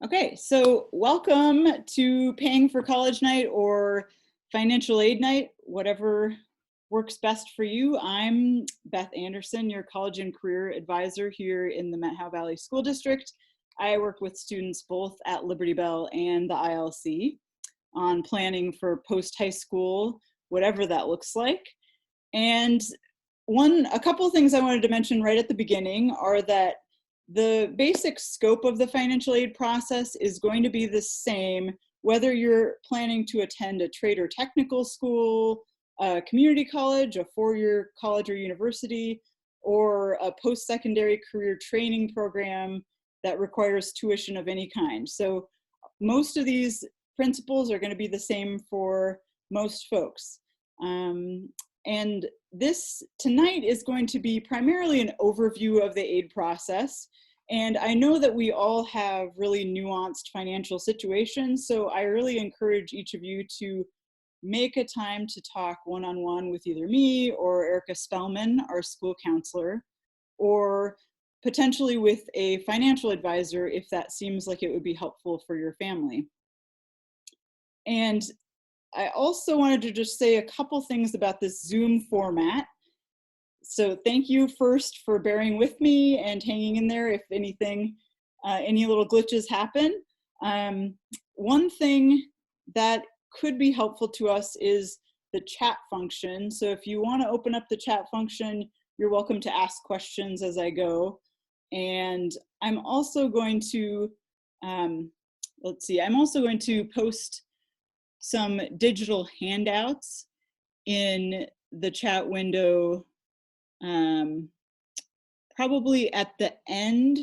Okay, so welcome to Paying for College Night or Financial Aid Night, whatever works best for you. I'm Beth Anderson, your college and career advisor here in the Met Howe Valley School District. I work with students both at Liberty Bell and the ILC on planning for post-high school, whatever that looks like. And a couple of things I wanted to mention right at the beginning are that the basic scope of the financial aid process is going to be the same whether you're planning to attend a trade or technical school, a community college, a four-year college or university, or a post-secondary career training program that requires tuition of any kind. So most of these principles are going to be the same for most folks. And this tonight is going to be primarily an overview of the aid process. And I know that we all have really nuanced financial situations, so I really encourage each of you to make a time to talk one-on-one with either me or Erica Spellman, our school counselor, or potentially with a financial advisor if that seems like it would be helpful for your family. And I also wanted to just say a couple things about this Zoom format. So thank you first for bearing with me and hanging in there if anything, any little glitches happen. One thing that could be helpful to us is the chat function. So if you want to open up the chat function, you're welcome to ask questions as I go. And I'm also going to, I'm also going to post some digital handouts in the chat window, probably at the end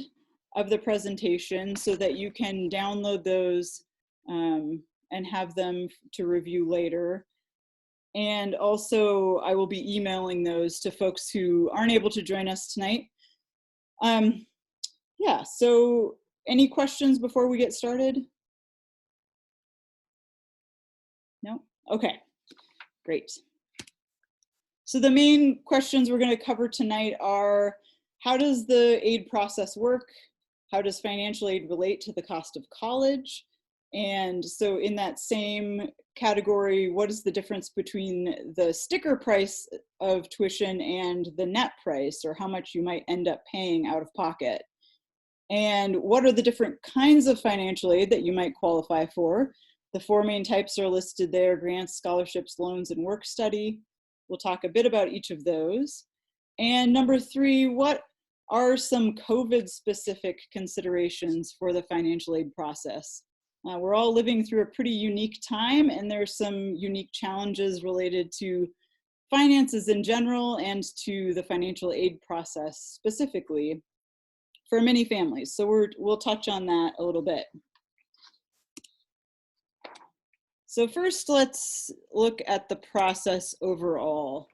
of the presentation so that you can download those and have them to review later. And also I will be emailing those to folks who aren't able to join us tonight. Yeah, so any questions before we get started? No? Okay, great. So the main questions we're going to cover tonight are, how does the aid process work? How does financial aid relate to the cost of college? And so in that same category, what is the difference between the sticker price of tuition and the net price, or how much you might end up paying out of pocket? And what are the different kinds of financial aid that you might qualify for? The four main types are listed there: grants, scholarships, loans, and work study. We'll talk a bit about each of those. And number three, what are some COVID-specific considerations for the financial aid process? We're all living through a pretty unique time, and there's some unique challenges related to finances in general and to the financial aid process specifically for many families. So we'll touch on that a little bit. So first, let's look at the process overall.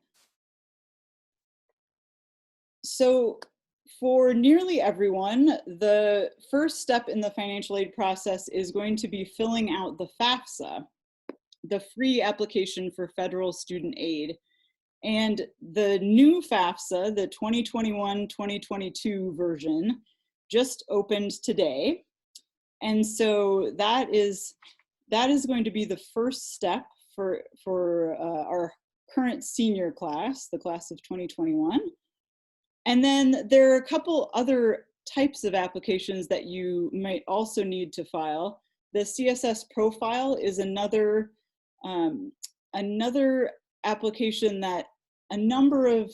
So for nearly everyone, the first step in the financial aid process is going to be filling out the FAFSA, the free application for federal student aid. And the new FAFSA, the 2021-2022 version, just opened today. And so that is going to be the first step for our current senior class, the class of 2021. And then there are a couple other types of applications that you might also need to file. The CSS profile is another application that a number of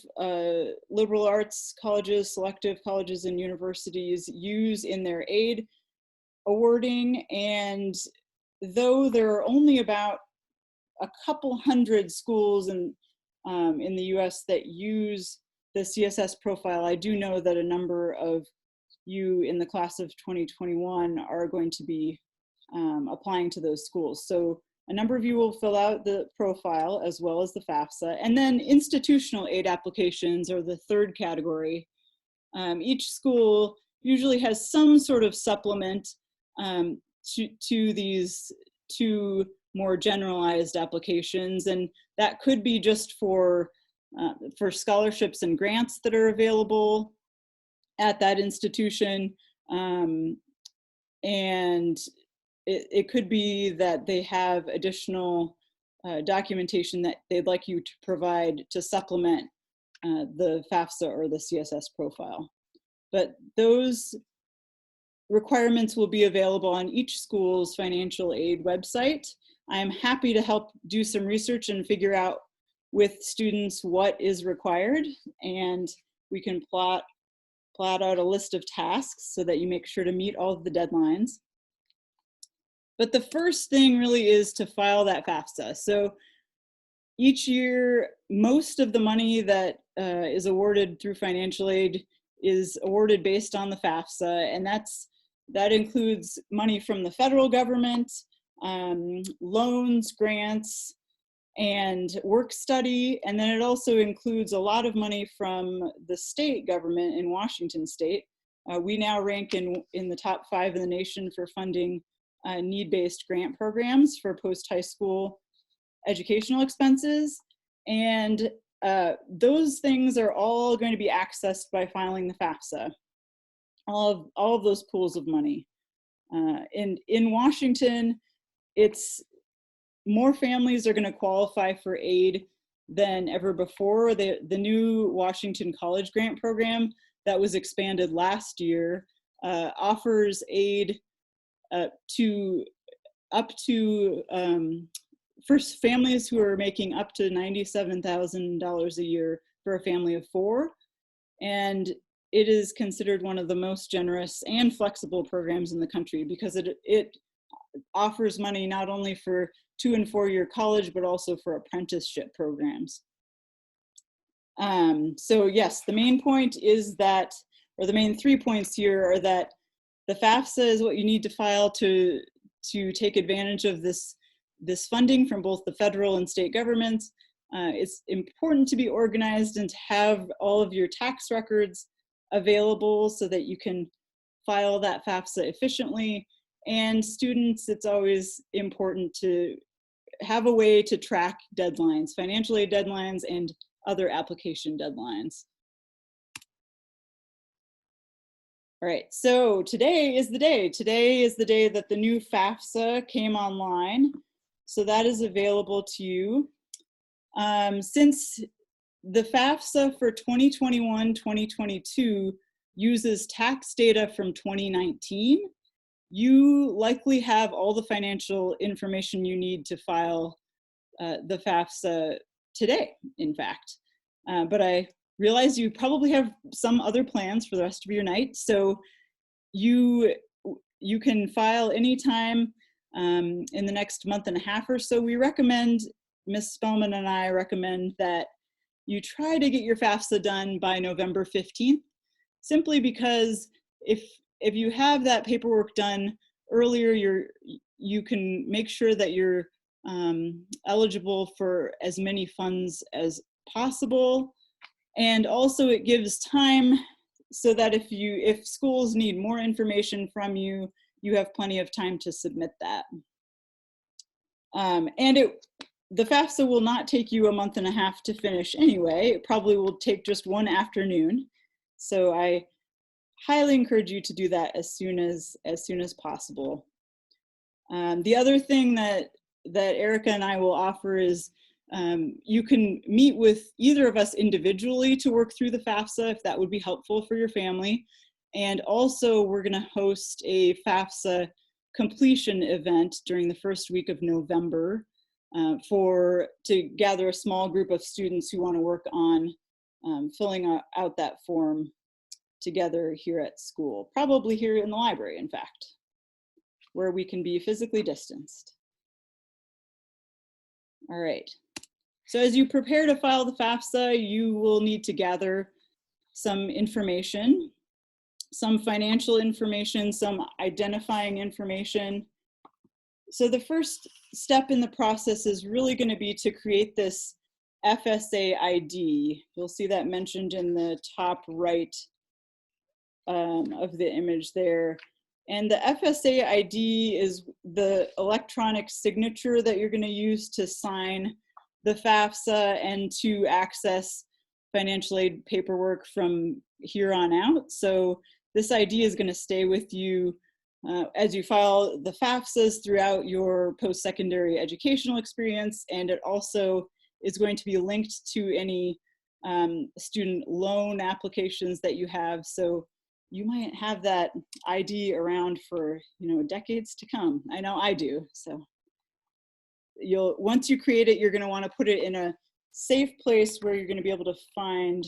liberal arts colleges, selective colleges, and universities use in their aid awarding. And though there are only about a couple hundred schools in the US that use the CSS profile, I do know that a number of you in the class of 2021 are going to be applying to those schools. So a number of you will fill out the profile as well as the FAFSA. And then institutional aid applications are the third category. Each school usually has some sort of supplement to these two more generalized applications, and that could be just for scholarships and grants that are available at that institution, and it could be that they have additional documentation that they'd like you to provide to supplement the FAFSA or the CSS profile. But those requirements will be available on each school's financial aid website. I'm happy to help do some research and figure out with students what is required, and we can plot out a list of tasks so that you make sure to meet all of the deadlines. But the first thing really is to file that FAFSA. So each year, most of the money that is awarded through financial aid is awarded based on the FAFSA, and that includes money from the federal government, loans, grants, and work study. And then it also includes a lot of money from the state government in Washington state. We now rank in the top 5 in the nation for funding need-based grant programs for post-high school educational expenses. And those things are all going to be accessed by filing the FAFSA, all of those pools of money. And in Washington, it's more families are going to qualify for aid than ever before. The new Washington College Grant Program that was expanded last year offers aid to up to for families who are making up to $97,000 a year for a family of 4. And it is considered one of the most generous and flexible programs in the country because it offers money not only for 2- and 4-year college, but also for apprenticeship programs. So yes, the main point is that, or the main 3 points here are that the FAFSA is what you need to file to take advantage of this funding from both the federal and state governments. It's important to be organized and to have all of your tax records available so that you can file that FAFSA efficiently. And students, it's always important to have a way to track deadlines, financial aid deadlines, and other application deadlines. All right, so today is the day. Today is the day that the new FAFSA came online. So that is available to you. Since the FAFSA for 2021-2022 uses tax data from 2019, you likely have all the financial information you need to file the FAFSA today, in fact. But I realize you probably have some other plans for the rest of your night, so you can file anytime in the next month and a half or so. We recommend, Ms. Spellman and I recommend that you try to get your FAFSA done by November 15th, simply because if you have that paperwork done earlier, you can make sure that you're eligible for as many funds as possible. And also it gives time so that if schools need more information from you, you have plenty of time to submit that. The FAFSA will not take you a month and a half to finish anyway. It probably will take just one afternoon. So I highly encourage you to do that as soon as possible. The other thing that Erica and I will offer is you can meet with either of us individually to work through the FAFSA if that would be helpful for your family. And also we're going to host a FAFSA completion event during the first week of November to gather a small group of students who want to work on filling out that form together here at school, probably here in the library, in fact, where we can be physically distanced. All right, so as you prepare to file the FAFSA, you will need to gather some information, some financial information, some identifying information. So the first step in the process is really going to be to create this FSA ID. You'll see that mentioned in the top right of the image there. And the FSA ID is the electronic signature that you're going to use to sign the FAFSA and to access financial aid paperwork from here on out. So this ID is going to stay with you as you file the FAFSAs throughout your post-secondary educational experience, and it also is going to be linked to any student loan applications that you have. So you might have that ID around for, decades to come. I know I do. So once you create it, you're going to want to put it in a safe place where you're going to be able to find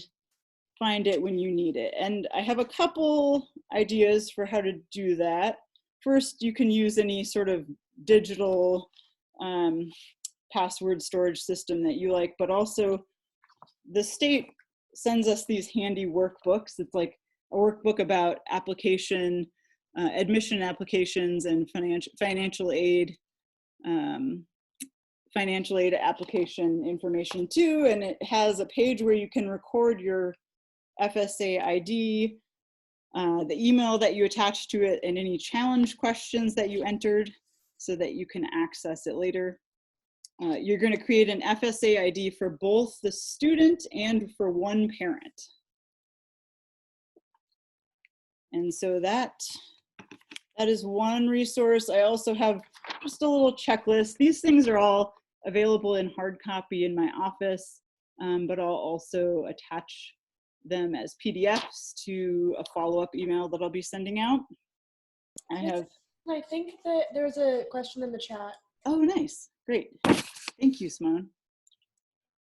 it when you need it. And I have a couple ideas for how to do that. First, you can use any sort of digital password storage system that you like, but also the state sends us these handy workbooks. It's like a workbook about application, admission applications and financial aid application information too. And it has a page where you can record your FSA ID, the email that you attach to it, and any challenge questions that you entered so that you can access it later. You're going to create an FSA ID for both the student and for one parent. And so that is one resource. I also have just a little checklist. These things are all available in hard copy in my office, but I'll also attach them as PDFs to a follow-up email that I'll be sending out. I think that there's a question in the chat. Oh, nice. Great. Thank you, Simone.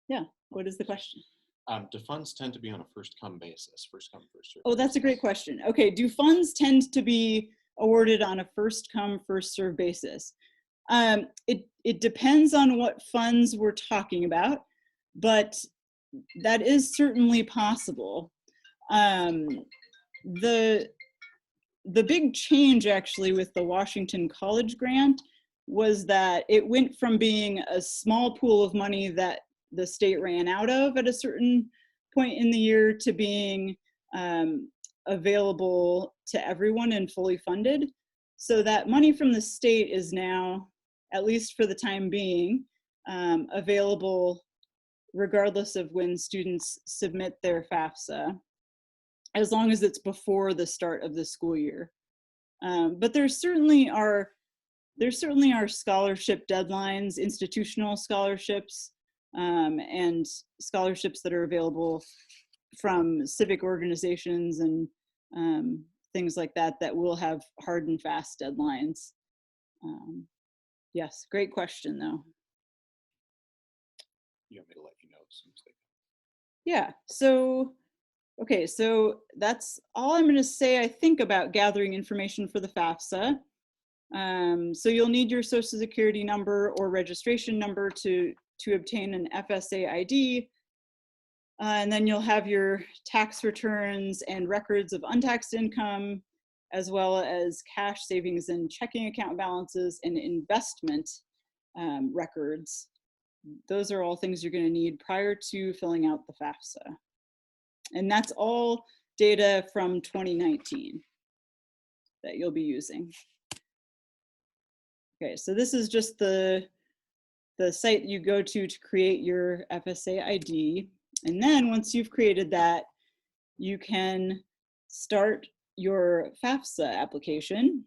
Yeah, what is the question? Do funds tend to be on a first-come basis, first-come, first-served? Oh, that's a great question. Okay, do funds tend to be awarded on a first-come, first-served basis? It depends on what funds we're talking about, but that is certainly possible. The big change actually with the Washington College grant was that it went from being a small pool of money that the state ran out of at a certain point in the year to being available to everyone and fully funded. So that money from the state is now, at least for the time being, available regardless of when students submit their FAFSA, as long as it's before the start of the school year. But there certainly are scholarship deadlines, institutional scholarships, and scholarships that are available from civic organizations and things like that will have hard and fast deadlines. Yes, great question though. You want me to let you know as soon as they come? Yeah, so, okay, so that's all I'm gonna say, I think, about gathering information for the FAFSA. So you'll need your social security number or registration number to obtain an FSA ID. And then you'll have your tax returns and records of untaxed income, as well as cash savings and checking account balances and investment records. Those are all things you're going to need prior to filling out the FAFSA. And that's all data from 2019 that you'll be using. Okay, so this is just the site you go to create your FSA ID. And then once you've created that, you can start your FAFSA application.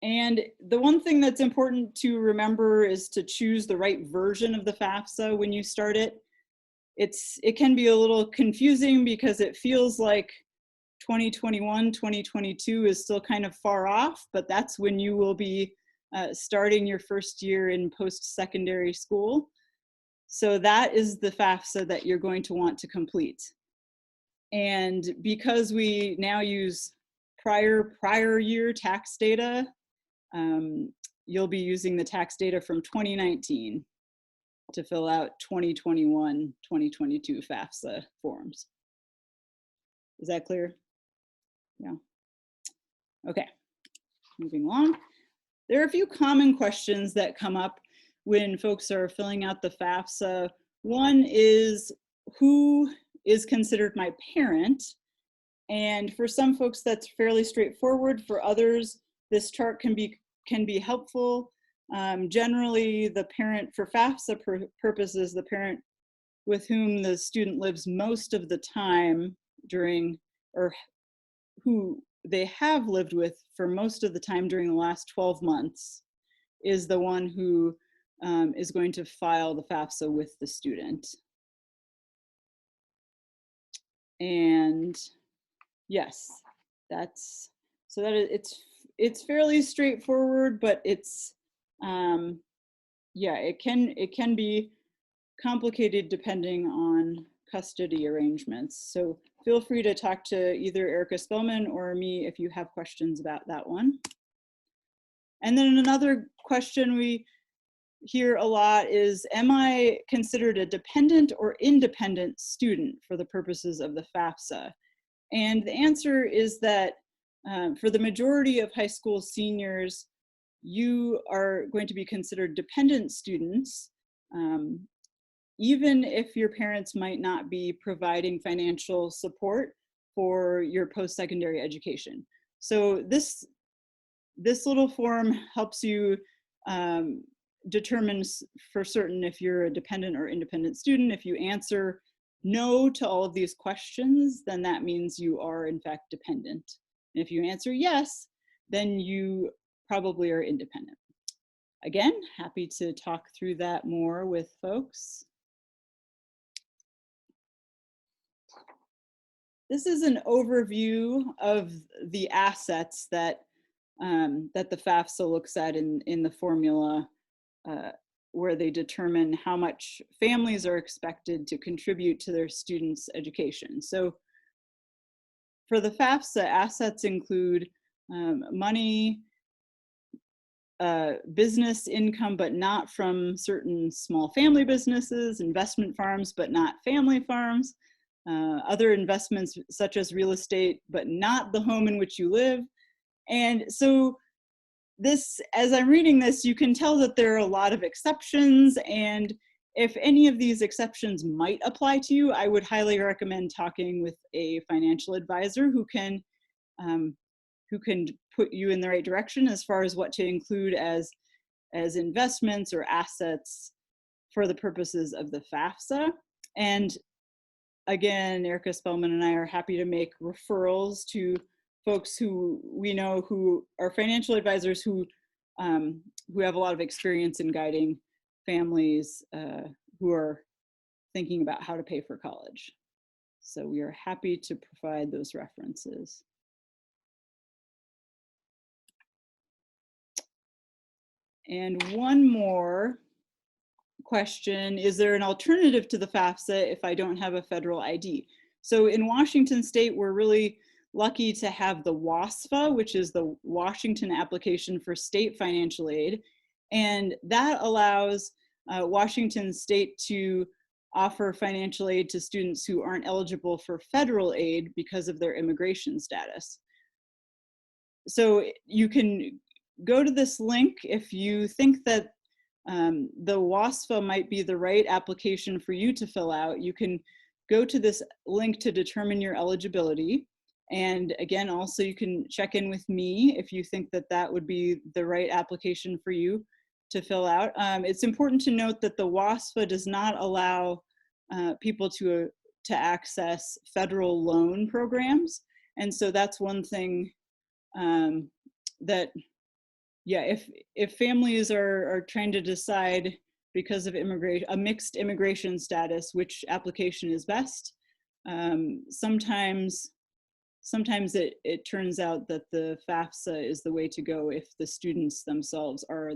And the one thing that's important to remember is to choose the right version of the FAFSA when you start it. It can be a little confusing because it feels like 2021, 2022 is still kind of far off, but that's when you will be starting your first year in post-secondary school. So that is the FAFSA that you're going to want to complete. And because we now use prior year tax data, you'll be using the tax data from 2019 to fill out 2021, 2022 FAFSA forms. Is that clear? Yeah. Okay, moving along. There are a few common questions that come up when folks are filling out the FAFSA. One is, who is considered my parent? And for some folks, that's fairly straightforward. For others, this chart can be helpful. Generally, the parent, for FAFSA purposes, the parent with whom the student lives most of the time during, or who they have lived with for most of the time during the last 12 months is the one who is going to file the FAFSA with the student. And yes, that's, so that it's fairly straightforward, but it's, yeah, it can be complicated depending on custody arrangements. So feel free to talk to either Erica Spellman or me if you have questions about that one. And then another question we hear a lot is, am I considered a dependent or independent student for the purposes of the FAFSA? And the answer is that for the majority of high school seniors, you are going to be considered dependent students, even if your parents might not be providing financial support for your post-secondary education. So this little form helps you determine for certain if you're a dependent or independent student. If you answer no to all of these questions, then that means you are in fact dependent. And if you answer yes, then you probably are independent. Again, happy to talk through that more with folks. This is an overview of the assets that that the FAFSA looks at in the formula, where they determine how much families are expected to contribute to their students' education. So for the FAFSA, assets include money, business income, but not from certain small family businesses, investment farms, but not family farms, other investments such as real estate, but not the home in which you live. And so this, as I'm reading this, you can tell that there are a lot of exceptions, and if any of these exceptions might apply to you, I would highly recommend talking with a financial advisor who can put you in the right direction as far as what to include as investments or assets for the purposes of the FAFSA. And again, Erica Spellman and I are happy to make referrals to folks who we know who are financial advisors who have a lot of experience in guiding families who are thinking about how to pay for college. So we are happy to provide those references. And one more question, is there an alternative to the FAFSA if I don't have a federal ID? So in Washington State, we're really lucky to have the WASFA, which is the Washington Application for State Financial Aid. And that allows Washington State to offer financial aid to students who aren't eligible for federal aid because of their immigration status. So you can go to this link if you think that the WASFA might be the right application for you to fill out. You can go to this link to determine your eligibility. And again, also you can check in with me if you think that that would be the right application for you to fill out. It's important to note that the WASFA does not allow people to access federal loan programs. And so that's one thing that, yeah, if families are trying to decide because of a mixed immigration status, which application is best, sometimes it turns out that the FAFSA is the way to go if the students themselves are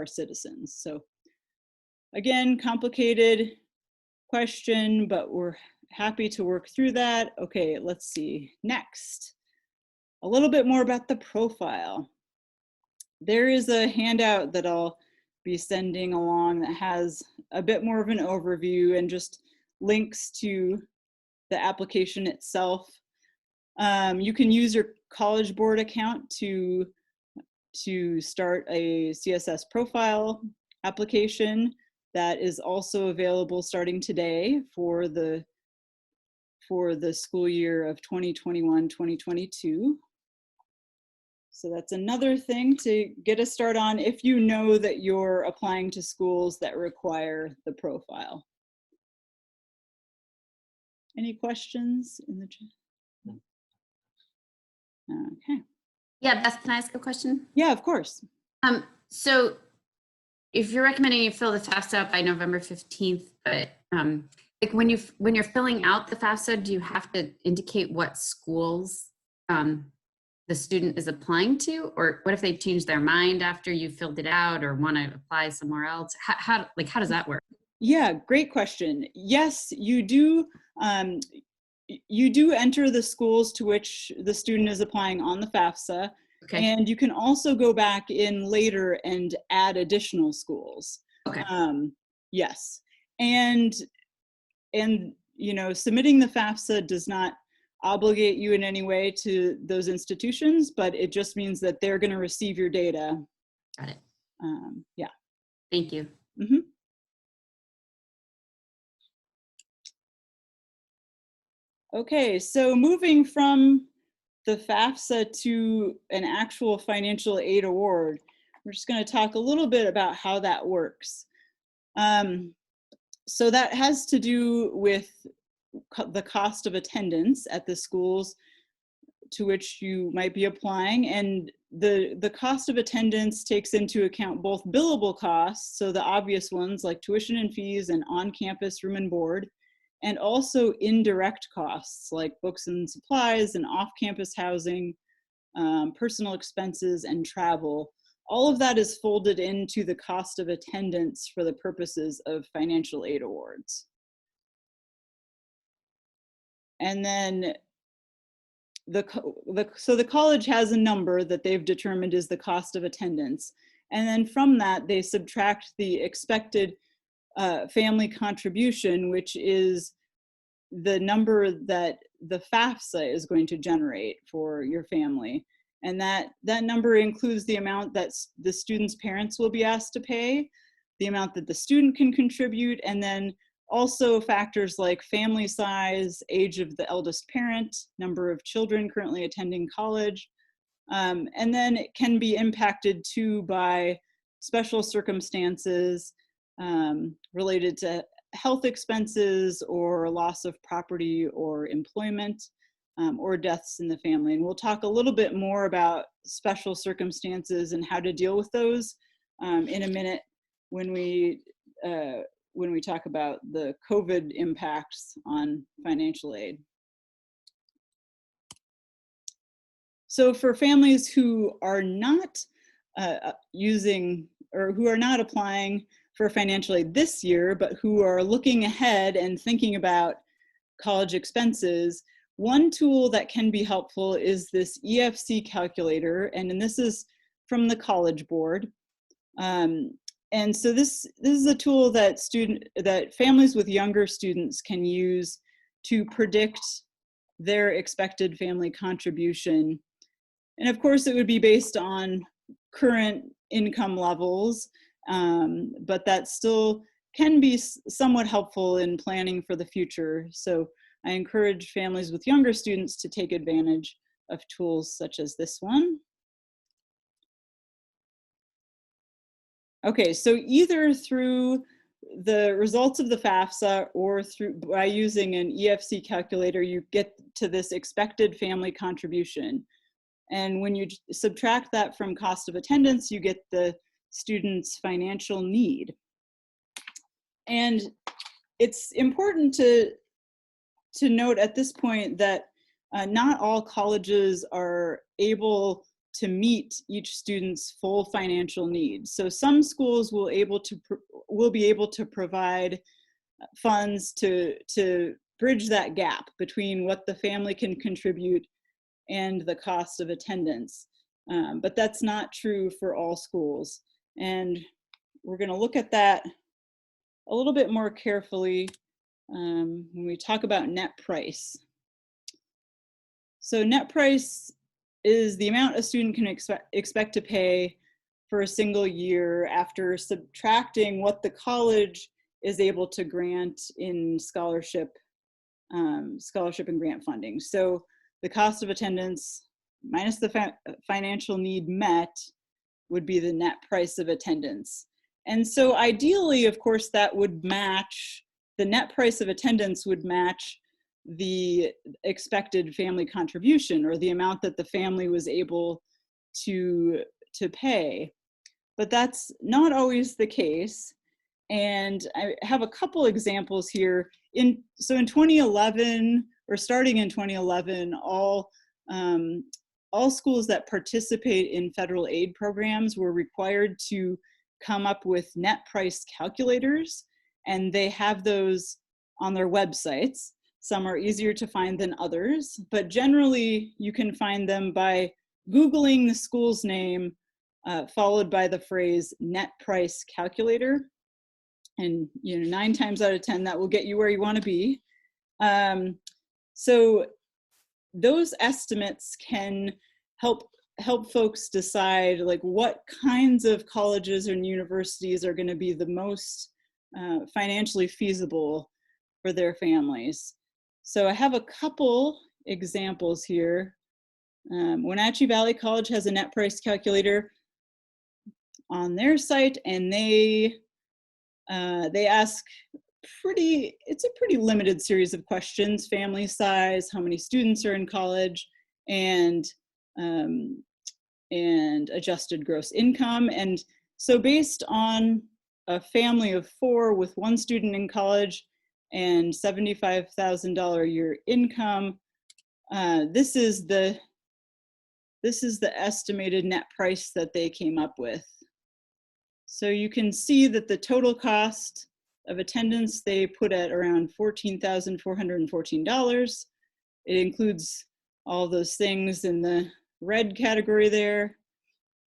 citizens. So again, complicated question, but we're happy to work through that. Okay, let's see. Next, a little bit more about the profile. There is a handout that I'll be sending along that has a bit more of an overview and just links to the application itself. You can use your College Board account to start a CSS profile application that is also available starting today for the school year of 2021-2022. So that's another thing to get a start on if you know that you're applying to schools that require the profile. Any questions in the chat? Okay. Yeah, Beth, can I ask a question? Yeah, of course. So if you're recommending you fill the FAFSA by November 15th, but like when you're filling out the FAFSA, do you have to indicate what schools the student is applying to? Or what if they change their mind after you filled it out or want to apply somewhere else? How does that work? Yeah, great question. Yes, you do. You do enter the schools to which the student is applying on the FAFSA, Okay. and you can also go back in later and add additional schools. Okay. Yes, and submitting the FAFSA does not obligate you in any way to those institutions, but it just means that they're going to receive your data. Got it. Yeah. Thank you. Mm-hmm. Okay, so moving from the FAFSA to an actual financial aid award, we're just going to talk a little bit about how that works. So that has to do with the cost of attendance at the schools to which you might be applying, and the cost of attendance takes into account both billable costs, so the obvious ones like tuition and fees and on-campus room and board, and also indirect costs like books and supplies and off-campus housing, personal expenses, and travel. All of that is folded into the cost of attendance for the purposes of financial aid awards. And then so the college has a number that they've determined is the cost of attendance. And then from that, they subtract the expected family contribution, which is the number that the FAFSA is going to generate for your family. And that number includes the amount that the student's parents will be asked to pay, the amount that the student can contribute, and then also factors like family size, age of the eldest parent, number of children currently attending college, and then it can be impacted too by special circumstances related to health expenses or loss of property or employment, or deaths in the family. And we'll talk a little bit more about special circumstances and how to deal with those in a minute when we talk about the COVID impacts on financial aid. So for families who are not using or who are not applying for financial aid this year, but who are looking ahead and thinking about college expenses, one tool that can be helpful is this EFC calculator, and this is from the College Board. And so this is a tool that families with younger students can use to predict their expected family contribution. And of course, it would be based on current income levels, but that still can be somewhat helpful in planning for the future. So I encourage families with younger students to take advantage of tools such as this one. Okay, so either through the results of the FAFSA or by using an EFC calculator, you get to this expected family contribution. And when you subtract that from cost of attendance, you get the student's financial need. And it's important to note at this point that not all colleges are able to meet each student's full financial needs. So some schools will be able to provide funds to bridge that gap between what the family can contribute and the cost of attendance. But that's not true for all schools. And we're going to look at that a little bit more carefully when we talk about net price. So net price is the amount a student can expect to pay for a single year after subtracting what the college is able to grant in scholarship and grant funding. So the cost of attendance minus the financial need met would be the net price of attendance. And so ideally, of course, that would match, the net price of attendance would match the expected family contribution or the amount that the family was able to pay. But that's not always the case. And I have a couple examples here. So in 2011, or starting in 2011, all schools that participate in federal aid programs were required to come up with net price calculators, and they have those on their websites. Some are easier to find than others, but generally you can find them by Googling the school's name, followed by the phrase net price calculator. And 9 times out of 10, that will get you where you want to be. So those estimates can help folks decide like what kinds of colleges and universities are going to be the most financially feasible for their families. So I have a couple examples here. Wenatchee Valley College has a net price calculator on their site, and they ask it's a pretty limited series of questions: family size, how many students are in college, and adjusted gross income. And so based on a family of 4 with 1 student in college and $75,000 a year income, this is the estimated net price that they came up with. So you can see that the total cost of attendance they put at around $14,414. It includes all those things in the red category there.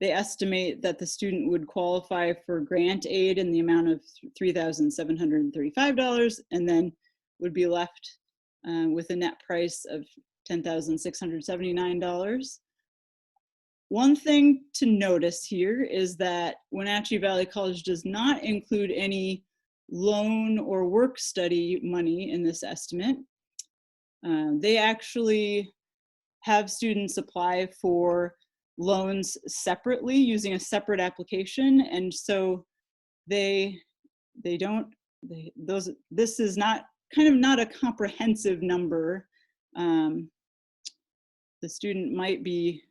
They estimate that the student would qualify for grant aid in the amount of $3,735, and then would be left with a net price of $10,679. One thing to notice here is that Wenatchee Valley College does not include any loan or work study money in this estimate. They actually have students apply for loans separately using a separate application, and so this is not a comprehensive number. The student might be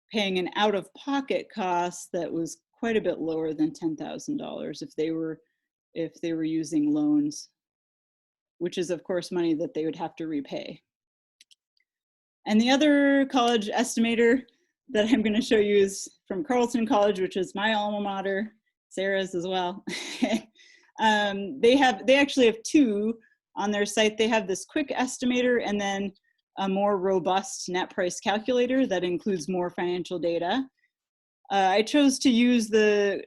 paying an out-of-pocket cost that was quite a bit lower than $10,000 if they were using loans, which is of course money that they would have to repay. And the other college estimator that I'm going to show you is from Carleton College, which is my alma mater, Sarah's as well. They actually have 2 on their site. They have this quick estimator and then a more robust net price calculator that includes more financial data. I chose to use the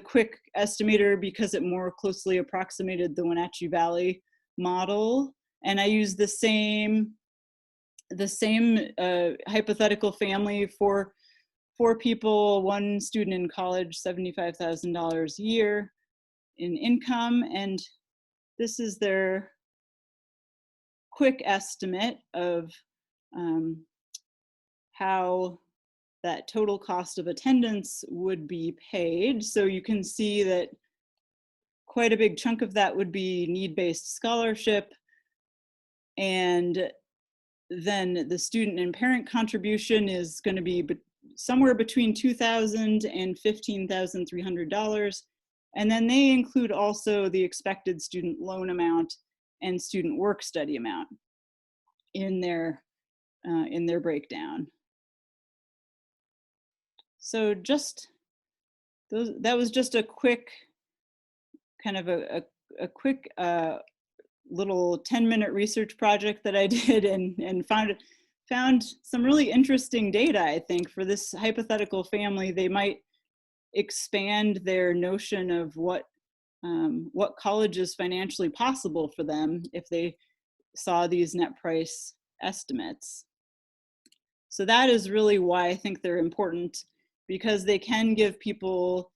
quick estimator because it more closely approximated the Wenatchee Valley model, and I used the same hypothetical family for 4 people, 1 student in college, $75,000 a year in income, and this is their quick estimate of how that total cost of attendance would be paid. So you can see that quite a big chunk of that would be need-based scholarship, and then the student and parent contribution is going to be somewhere between $2,000 and $15,300. And then they include also the expected student loan amount and student work study amount in their breakdown. So that was just a quick kind of a quick little 10-minute research project that I did and found some really interesting data. I think for this hypothetical family, they might expand their notion of what college is financially possible for them if they saw these net price estimates. So that is really why I think they're important, because they can give people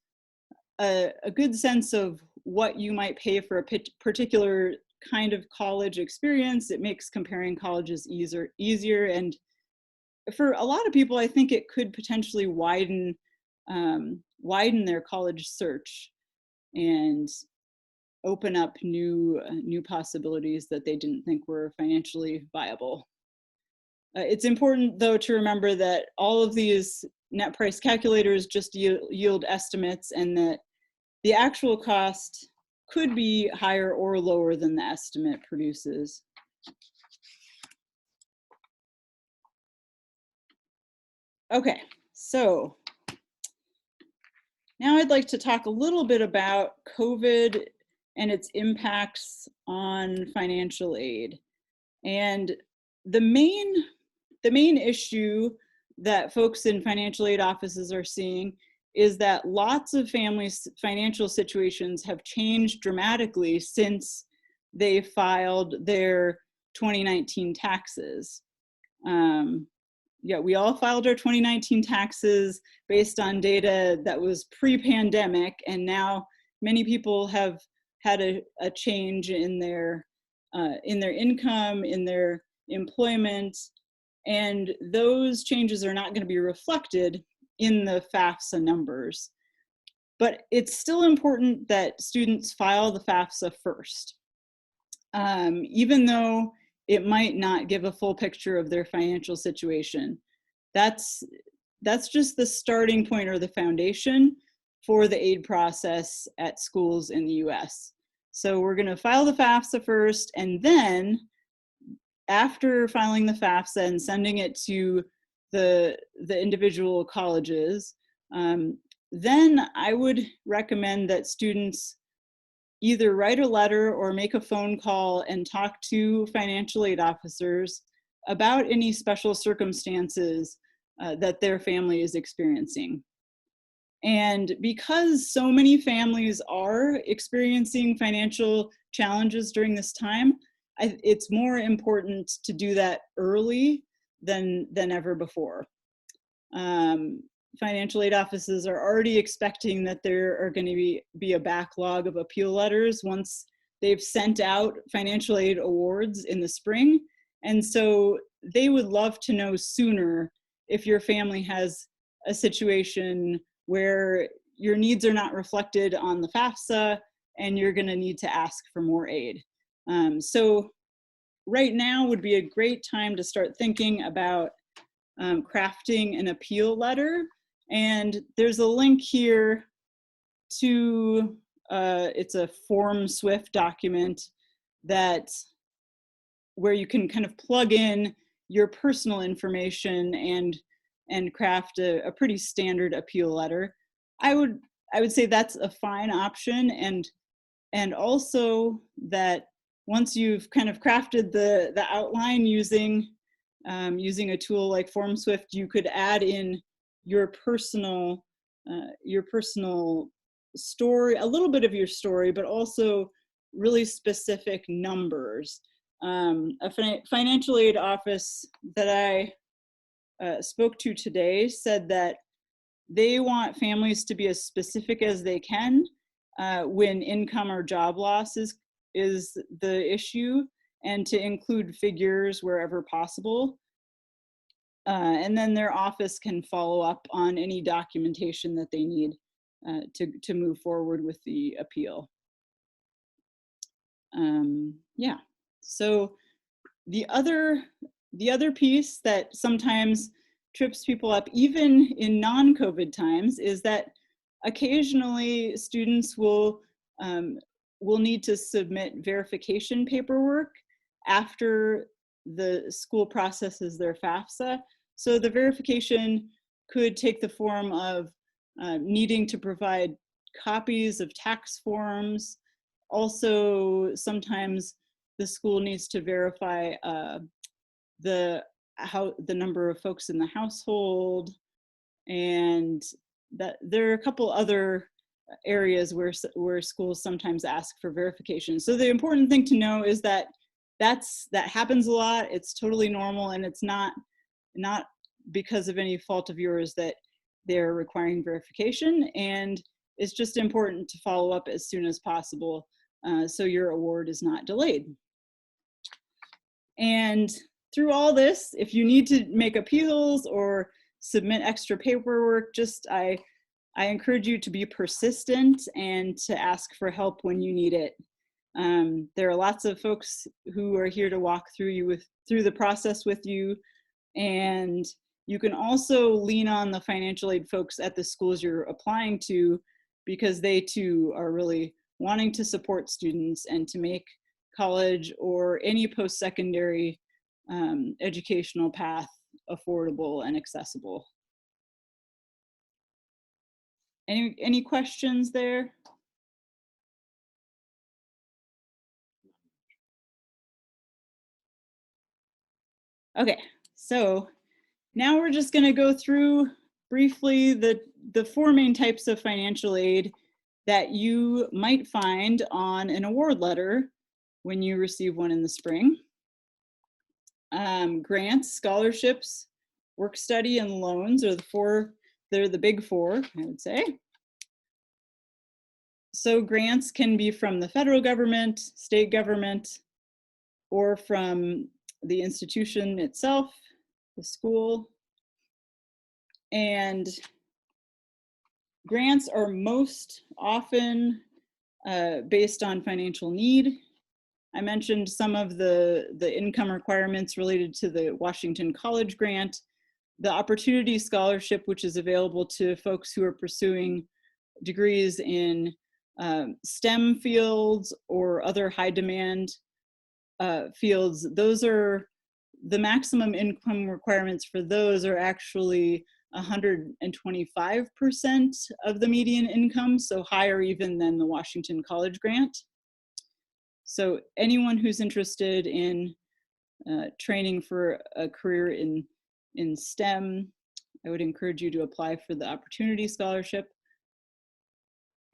a good sense of what you might pay for a particular kind of college experience. It makes comparing colleges easier, and for a lot of people, I think it could potentially widen their college search. And open up new possibilities that they didn't think were financially viable. It's important, though, to remember that all of these net price calculators just yield estimates, and that the actual cost could be higher or lower than the estimate produces. Okay, so now I'd like to talk a little bit about COVID and its impacts on financial aid. And the main issue that folks in financial aid offices are seeing is that lots of families' financial situations have changed dramatically since they filed their 2019 taxes. Yeah, we all filed our 2019 taxes based on data that was pre-pandemic, and now many people have had a change in their income, in their employment, and those changes are not going to be reflected in the FAFSA numbers. But it's still important that students file the FAFSA first, even though it might not give a full picture of their financial situation. That's just the starting point or the foundation for the aid process at schools in the US. So we're going to file the FAFSA first, and then after filing the FAFSA and sending it to the individual colleges, then I would recommend that students either write a letter or make a phone call and talk to financial aid officers about any special circumstances that their family is experiencing. And because so many families are experiencing financial challenges during this time, it's more important to do that early than ever before. Financial aid offices are already expecting that there are going to be a backlog of appeal letters once they've sent out financial aid awards in the spring. And so they would love to know sooner if your family has a situation where your needs are not reflected on the FAFSA and you're going to need to ask for more aid. So right now would be a great time to start thinking about crafting an appeal letter. And there's a link here to, it's a Form Swift document where you can kind of plug in your personal information and craft a pretty standard appeal letter. I would say that's a fine option, and also that once you've kind of crafted the outline using a tool like FormSwift, you could add in your personal story, a little bit of your story, but also really specific numbers. A financial aid office that I spoke to today said that they want families to be as specific as they can when income or job loss is the issue, and to include figures wherever possible. And then their office can follow up on any documentation that they need to move forward with the appeal. Yeah, so the other piece that sometimes trips people up, even in non-COVID times, is that occasionally students will need to submit verification paperwork after the school processes their FAFSA. So the verification could take the form of needing to provide copies of tax forms. Also, sometimes the school needs to verify the number of folks in the household, and that there are a couple other areas where schools sometimes ask for verification. So the important thing to know is that that happens a lot. It's totally normal, and it's not because of any fault of yours that they're requiring verification. And it's just important to follow up as soon as possible so your award is not delayed. And through all this, if you need to make appeals or submit extra paperwork, I encourage you to be persistent and to ask for help when you need it. There are lots of folks who are here to walk through the process with you, and you can also lean on the financial aid folks at the schools you're applying to, because they too are really wanting to support students and to make college or any post-secondary educational path affordable and accessible. Any questions there? Okay, so now we're just going to go through briefly the four main types of financial aid that you might find on an award letter when you receive one in the spring. Grants, scholarships, work study, and loans are they're the big four, I would say. So grants can be from the federal government, state government, or from the institution itself, the school. And grants are most often based on financial need. I mentioned some of the income requirements related to the Washington College grant, the Opportunity Scholarship, which is available to folks who are pursuing degrees in STEM fields or other high demand fields. Those are the maximum income requirements for those are actually 125% of the median income, so higher even than the Washington College grant. So anyone who's interested in training for a career in STEM, I would encourage you to apply for the Opportunity Scholarship.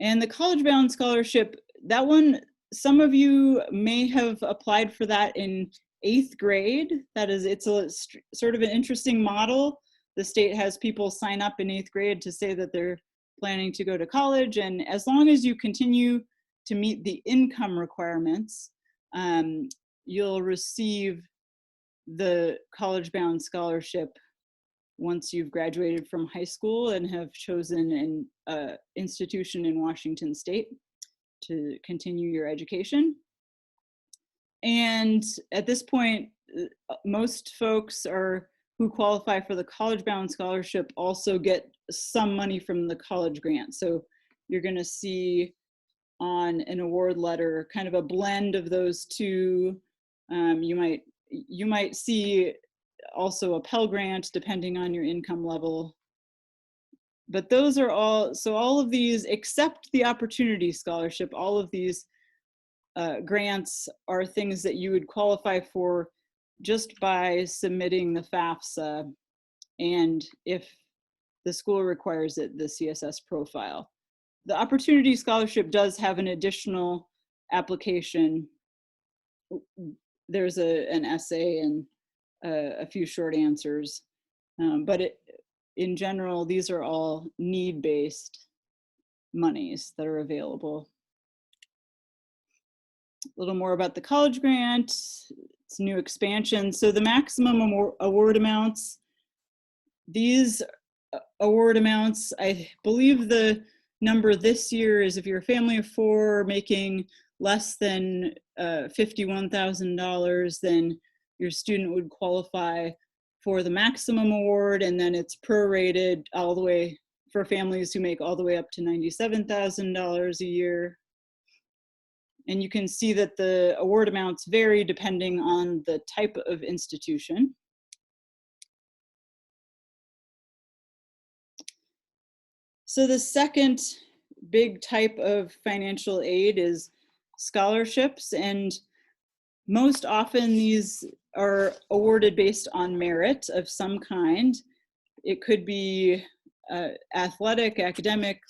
And the College Bound Scholarship, that one, some of you may have applied for that in 8th grade. That is, it's a sort of an interesting model. The state has people sign up in 8th grade to say that they're planning to go to college, and as long as you continue to meet the income requirements, you'll receive the College Bound Scholarship once you've graduated from high school and have chosen an institution in Washington State to continue your education. And at this point, most folks who qualify for the College Bound Scholarship also get some money from the college grant. So you're going to see on an award letter kind of a blend of those two. You might see also a Pell Grant depending on your income level. But those are all of these, except the Opportunity Scholarship, all of these grants are things that you would qualify for just by submitting the FAFSA, and if the school requires it, the CSS profile. The Opportunity Scholarship does have an additional application. There's an essay and a few short answers, but in general, these are all need-based monies that are available. A little more about the college grant. It's new expansion. So the maximum award amounts, these award amounts, I believe the number this year is if you're a family of 4 making less than $51,000, then your student would qualify for the maximum award, and then it's prorated all the way for families who make all the way up to $97,000 a year. And you can see that the award amounts vary depending on the type of institution. So the second big type of financial aid is scholarships, and most often these are awarded based on merit of some kind. It could be athletic, academic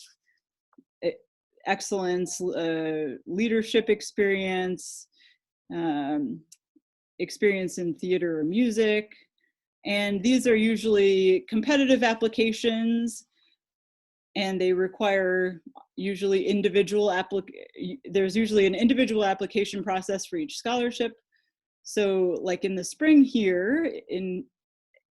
excellence, leadership experience, experience in theater or music. And these are usually competitive applications, and they require usually there's usually an individual application process for each scholarship. So like in the spring here, in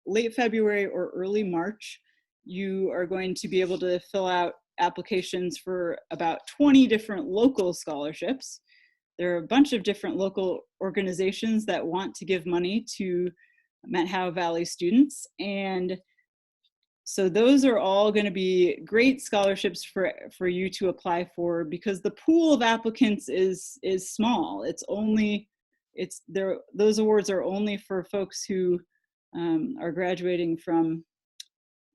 late February or early March, you are going to be able to fill out applications for about 20 different local scholarships. there are a bunch of different local organizations that want to give money to Met Howe Valley students. And so those are all going to be great scholarships for you to apply for, because the pool of applicants is small. Those awards are only for folks who are graduating from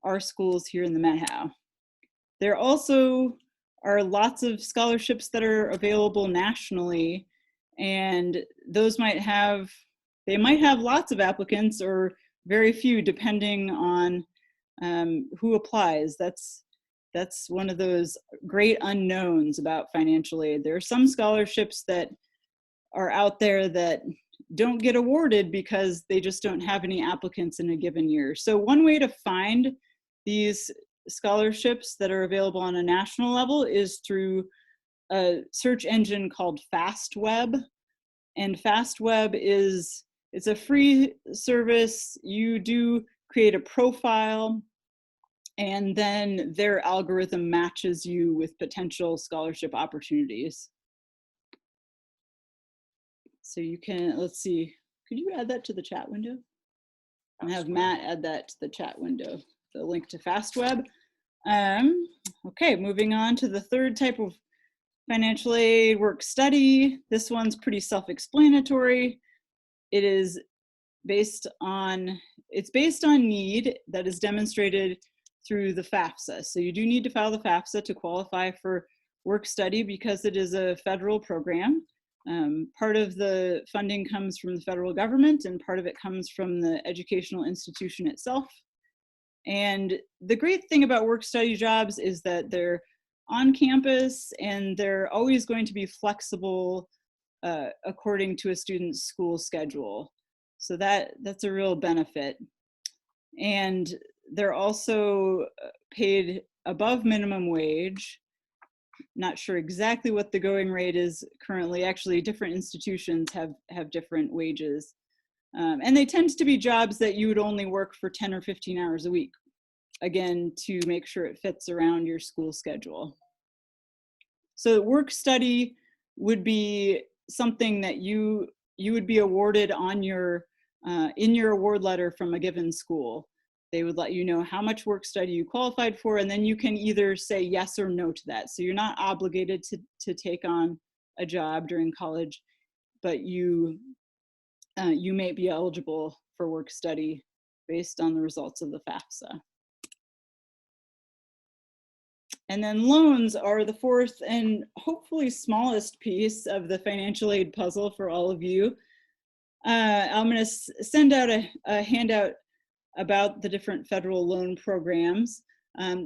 our schools here in the Met Howe. There also are lots of scholarships that are available nationally, and those might have lots of applicants or very few, depending on who applies. That's one of those great unknowns about financial aid. There are some scholarships that are out there that don't get awarded because they just don't have any applicants in a given year. So one way to find these scholarships that are available on a national level is through a search engine called FastWeb. And FastWeb it's a free service. You do create a profile, and then their algorithm matches you with potential scholarship opportunities. So you can, let's see, could you add that to the chat window? And have Matt add that to the chat window, the link to FastWeb. Okay, moving on to the third type of financial aid, work study. This one's pretty self-explanatory. It's based on need that is demonstrated through the FAFSA. So you do need to file the FAFSA to qualify for work study because it is a federal program. Part of the funding comes from the federal government and part of it comes from the educational institution itself. And the great thing about work study jobs is that they're on campus and they're always going to be flexible according to a student's school schedule. So that's a real benefit. And they're also paid above minimum wage. Not sure exactly what the going rate is currently. Actually, different institutions have different wages. And they tend to be jobs that you would only work for 10 or 15 hours a week, again, to make sure it fits around your school schedule. So work study would be something that you would be awarded on your in your award letter from a given school. They would let you know how much work study you qualified for, and then you can either say yes or no to that. So you're not obligated to take on a job during college, but you may be eligible for work study based on the results of the FAFSA. And then loans are the fourth and hopefully smallest piece of the financial aid puzzle for all of you. I'm going to send out a handout about the different federal loan programs.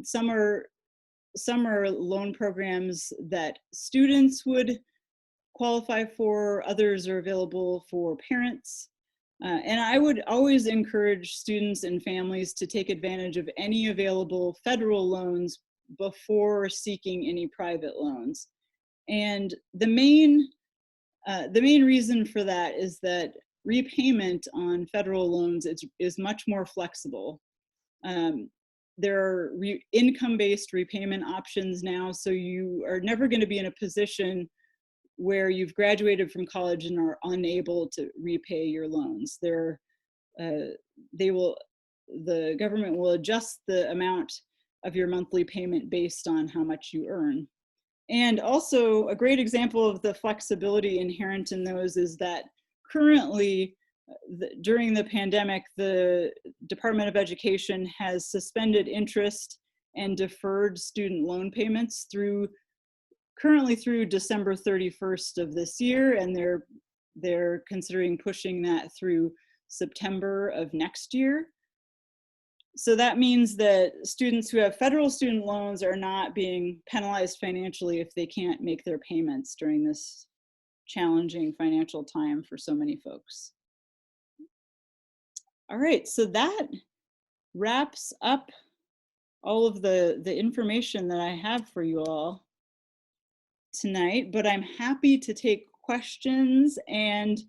Some are loan programs that students would qualify for, others are available for parents. And I would always encourage students and families to take advantage of any available federal loans before seeking any private loans. And the main reason for that is that repayment on federal loans is much more flexible. There are income-based repayment options now, so you are never going to be in a position where you've graduated from college and are unable to repay your loans. The government will adjust the amount of your monthly payment based on how much you earn. And also a great example of the flexibility inherent in those is that currently, during the pandemic, the Department of Education has suspended interest and deferred student loan payments currently through December 31st of this year, and they're considering pushing that through September of next year. So that means that students who have federal student loans are not being penalized financially if they can't make their payments during this challenging financial time for so many folks. All right, so that wraps up all of the information that I have for you all tonight, but I'm happy to take questions, and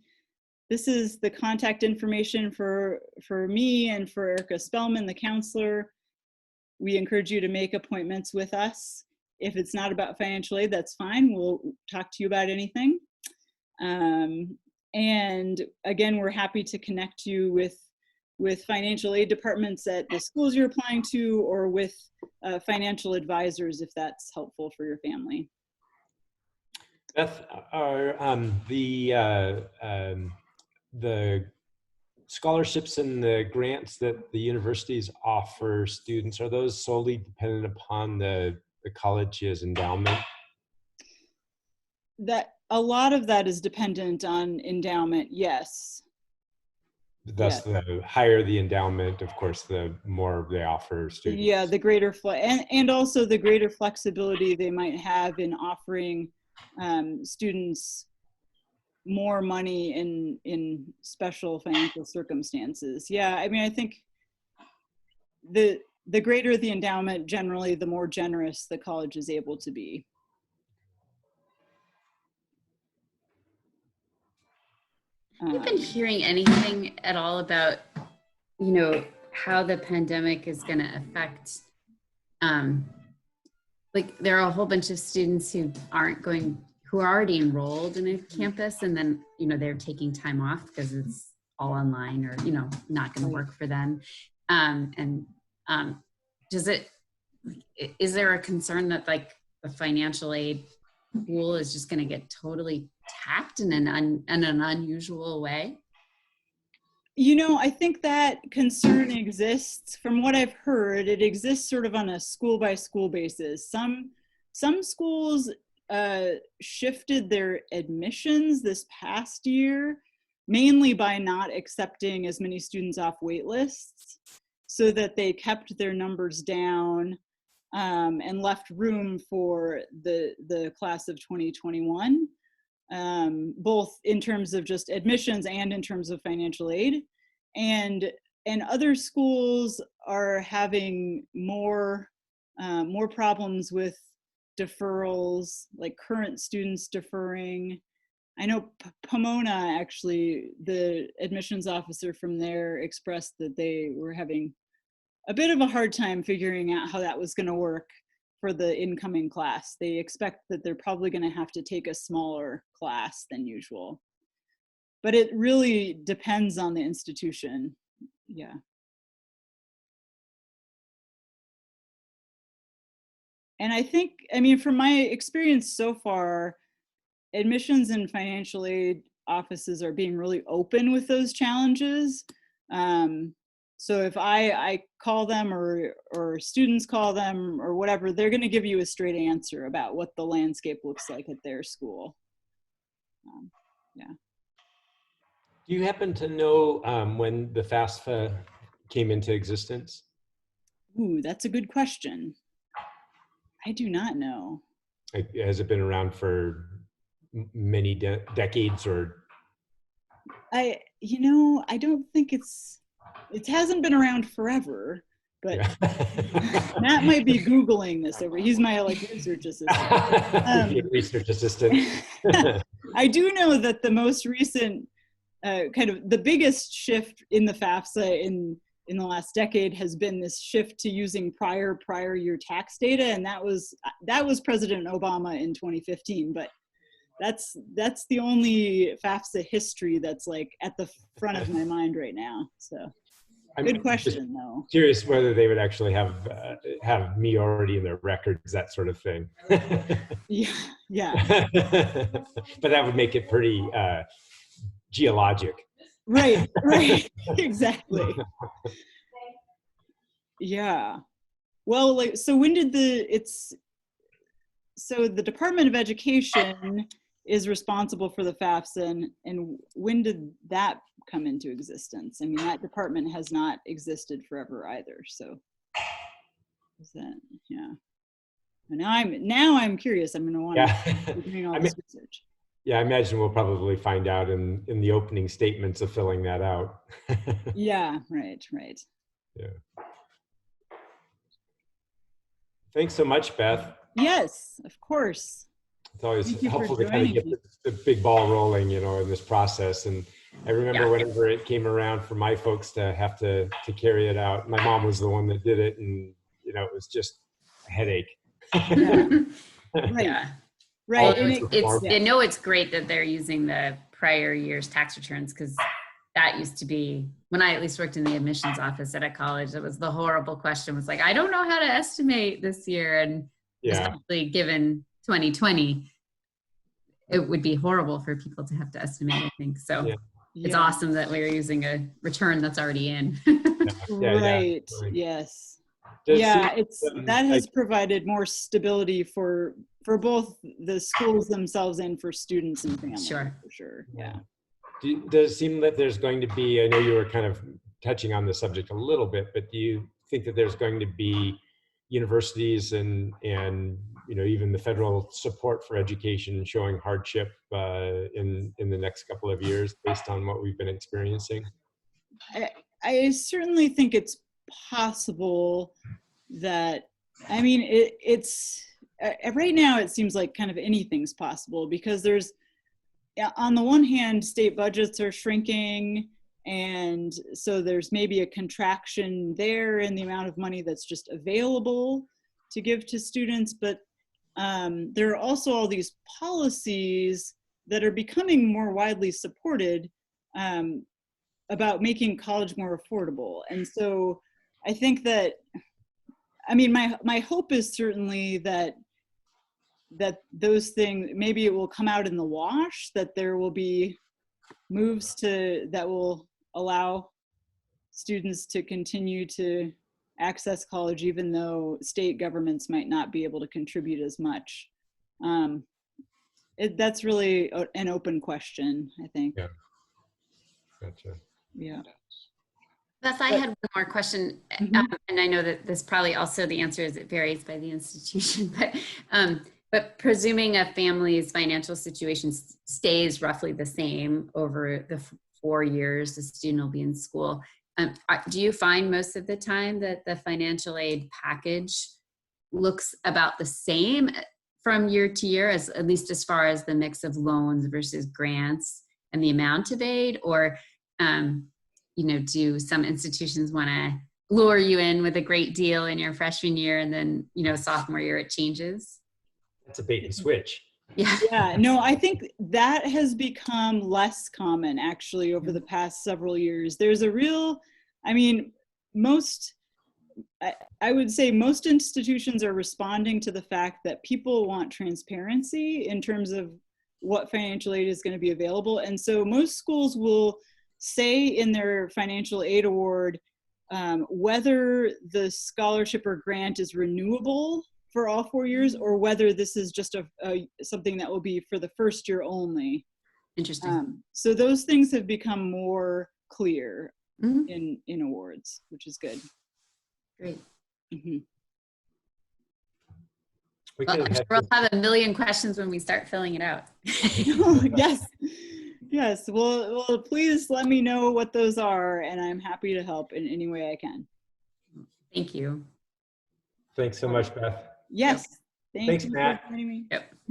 this is the contact information for me and for Erica Spellman, the counselor. We encourage you to make appointments with us. If it's not about financial aid, that's fine. We'll talk to you about anything. And again, we're happy to connect you with financial aid departments at the schools you're applying to, or with financial advisors if that's helpful for your family. Beth, are the scholarships and the grants that the universities offer students, are those solely dependent upon the college's endowment? That a lot of that is dependent on endowment, yes. Thus, the higher the endowment, of course, the more they offer students. Yeah, the greater and also the greater flexibility they might have in offering students more money in special financial circumstances. Yeah, I mean, I think the greater the endowment, generally, the more generous the college is able to be. Have you been hearing anything at all about, how the pandemic is going to affect, like there are a whole bunch of students who are already enrolled in a campus, and then, they're taking time off because it's all online or, not going to work for them. Is there a concern that like the financial aid pool is just going to get totally tapped in an unusual way? I think that concern exists. From what I've heard, it exists sort of on a school by school basis. Some schools shifted their admissions this past year, mainly by not accepting as many students off wait lists, so that they kept their numbers down and left room for the class of 2021. Both in terms of just admissions and in terms of financial aid. And other schools are having more problems with deferrals, like current students deferring. I know Pomona, actually, the admissions officer from there expressed that they were having a bit of a hard time figuring out how that was going to work for the incoming class. They expect that they're probably going to have to take a smaller class than usual. But it really depends on the institution. Yeah. And I think, from my experience so far, admissions and financial aid offices are being really open with those challenges. So if I call them or students call them or whatever, they're going to give you a straight answer about what the landscape looks like at their school. Yeah. Do you happen to know when the FAFSA came into existence? Ooh, that's a good question. I do not know. Has it been around for many decades or? I don't think it hasn't been around forever, but yeah. Matt might be Googling this over. He's my research assistant. Research assistant. I do know that the most recent kind of the biggest shift in the FAFSA in the last decade has been this shift to using prior year tax data, and that was President Obama in 2015. But that's the only FAFSA history that's like at the front of my mind right now. So good question, though. Curious whether they would actually have me already in their records, that sort of thing. Yeah. But that would make it pretty geologic. Right, exactly. Yeah. Well, so when did the Department of Education is responsible for the FAFSA, and when did that come into existence? That department has not existed forever either. So is that, yeah. Now I'm curious. I'm going to want to be doing all this research. Yeah, I imagine we'll probably find out in the opening statements of filling that out. Yeah, right. Yeah. Thanks so much, Beth. Yes, of course. It's always helpful to kind of get the big ball rolling, in this process. And I remember whenever it came around for my folks to have to carry it out, my mom was the one that did it, and it was just a headache. Yeah. Right. Right. All And sorts it, of I know it's great that they're using the prior year's tax returns, because that used to be, when I at least worked in the admissions office at a college, it was the horrible question, was like, I don't know how to estimate this year. And Yeah. especially given 2020, it would be horrible for people to have to estimate, I think. So Yeah. it's yeah. awesome that we're using a return that's already in. Right. Totally. Yes. Does Yeah, seem, it's that has provided more stability for both the schools themselves and for students and families. Sure. For sure. Yeah. does it seem that there's going to be, I know you were kind of touching on the subject a little bit, but do you think that there's going to be universities and even the federal support for education showing hardship in the next couple of years based on what we've been experiencing? I certainly think it's possible that, I mean, it's right now it seems like kind of anything's possible, because there's, on the one hand, state budgets are shrinking, and so there's maybe a contraction there in the amount of money that's just available to give to students, but there are also all these policies that are becoming more widely supported about making college more affordable. And so I think that, I mean, my hope is certainly that those things, maybe it will come out in the wash, that there will be moves that will allow students to continue to access college, even though state governments might not be able to contribute as much. That's really an open question, I think. Yeah. Gotcha. Yeah. Beth, I had one more question, and I know that this probably also the answer is it varies by the institution, but presuming a family's financial situation stays roughly the same over the 4 years the student will be in school, do you find most of the time that the financial aid package looks about the same from year to year, at least as far as the mix of loans versus grants and the amount of aid, or do some institutions want to lure you in with a great deal in your freshman year, and then sophomore year it changes? That's a bait and switch. Yeah. Yeah, no, I think that has become less common actually over the past several years. There's a real, I mean, I would say most institutions are responding to the fact that people want transparency in terms of what financial aid is going to be available. And so most schools will say in their financial aid award whether the scholarship or grant is renewable for all 4 years, or whether this is just something that will be for the first year only. Interesting. So those things have become more clear in awards, which is good. Great. Mm-hmm. Well, I'm sure we'll have a million questions when we start filling it out. Yes. Well, please let me know what those are, and I'm happy to help in any way I can. Thank you. Thanks so much, Beth. Yes. Thanks, you Matt. for joining me. Yep.